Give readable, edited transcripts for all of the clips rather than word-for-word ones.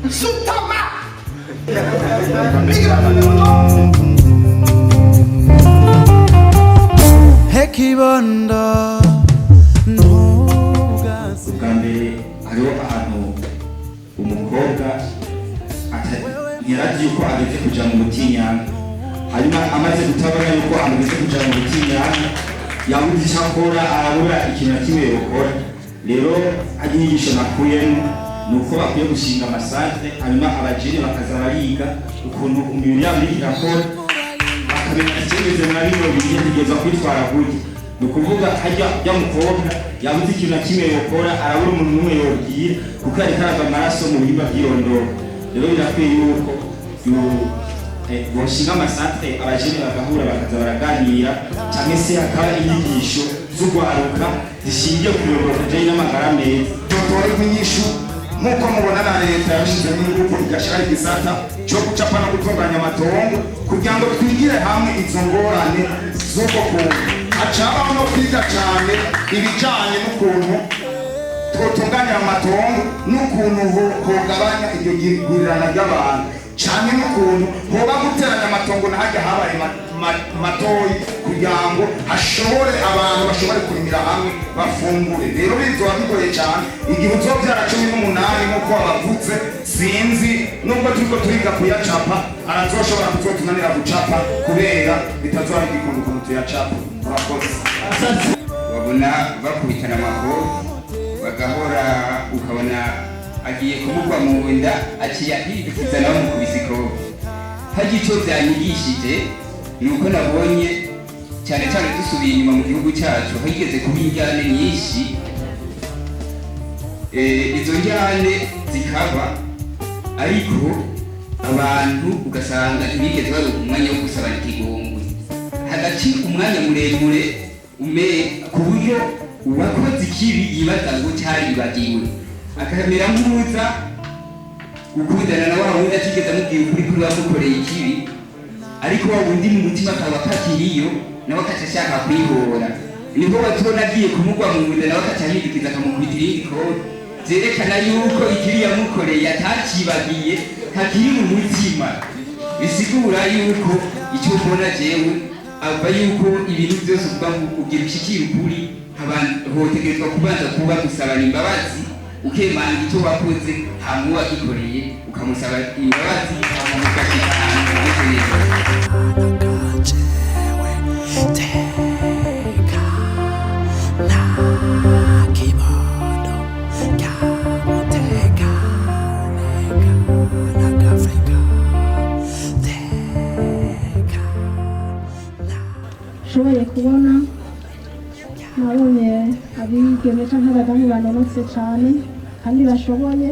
Sutama Hekibondo ubwambere hariho ahantu umukobwa yaragiye ko ageze kuja mu butinyanga hanyuma amaze gutabona yuko amugeze kuja mu butinyanga yabuze icyo akora arabura ikintu na kimwe yokora rero hari inyigisho nakuyemo ni uko bakwiye gushinga amasantere hanyuma abajene bakaza bariga ukuntu umubiri yabo iri irakora bakamenya icyemeze na bino bihe kugeza kwitwara gutya ni ukuvuga hajya mukobwa yabuze ikintu na kimwe yokora arabura umuntu n'umwe yobwira kuko ariko arava amaraso mu bihimba by'irondoro rero birakwiye yuko boshinga amasantere abajene bagahura bakaza baraganira cyangwa se hakaba inyigisho z'urwaruka zishingiye ku mirongo ijanye n'amagara meza dutore nk'inyishu nk'uko mubona na leta yashizemo ingufu igashyiraho igisata cyo gucapa no gutunganya amatongo kugira ngo twigire hamwe izo ngorane z'uko kuntu hacabaho no kwiga cyane ibijanye n'ukuntu twotunganya amatongo n'ukuntu hogabanya iryo gurirana ry'abantu cyane n'ukuntu hoba guteranya amatongo na hajya habaye matoyi kugira ngo hashobore abantu bashobore kurimira hamwe bafungure rero bizoba bigoye cyane igihe uzobyara 18 nk'uko wabavuze sinzi nubwo turiko turiga kuyacapa arazoshobora kuzotunanira gucapa kubera bitazoba bigikunda ukuntu tuyacapa murakoze wabona bakubitana amakuru bagahora ukabona agiye kumugwa mu nda aciye ahidukiza nawe mu kubisiko hagiye icyo byanyigishije nuko nabonye cyane cyane dusubiye inyuma mu gihugu cyacu higeze kuba injyane nyinshi izo njyane zikaba ariko abantu ugasanga ntibigeze baronka umwanya wo gusabana ikigongwe hagati umwanya muremure ku buryo uwakoze ikibi yibaza ngo cyaribagiwe akamera nk'uza gukundana na wa wundi atigeze amubwira ukuri kuri wamukoreye ikibi ariko wa wundi mu mutima akaba atakiriyo nawe akaca ashaka kwihora niho watubona agiye kumugwa mu nda nawe akaca ahindukiza akamukubita irindi kode byerekana yuko ikiri yamukoreye atakibagiye ntakiri mu mutima bisigura yuko icyo mbona jewe ava yuko ibintu byose uvuga ngo ugira ushikira ukuri hotegerezwa kubanza kuba gusabana imbabazi ukemanga icyo wakoze hamwe wagikoreye ukamusaba imbabazi ukamugashira ahantu hameze neza shoboye kubona nabonye abigeme canke abadamu banonotse cane kandi bashoboye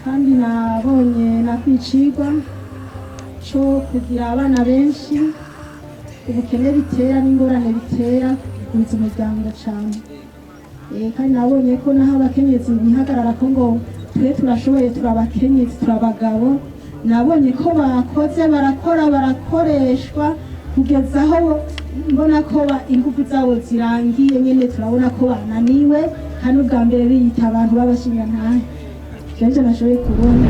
kandi nabonye nakwicigwa co kugira abana benshi ubukene bitera n'ingorane bitera kubiza umuryango cane kandi nabonye ko naho abakenyezi bihagarara ko ngo twe turashoboye turabakenyezi turabagabo nabonye ko bakoze barakora barakoreshwa kugeza aho mbona ko ingufu zabo zirangiye nyene turabona ko bananiwe kandi ubwa mbere biyita abantu babashinga ntahe jeje nashoboye kubona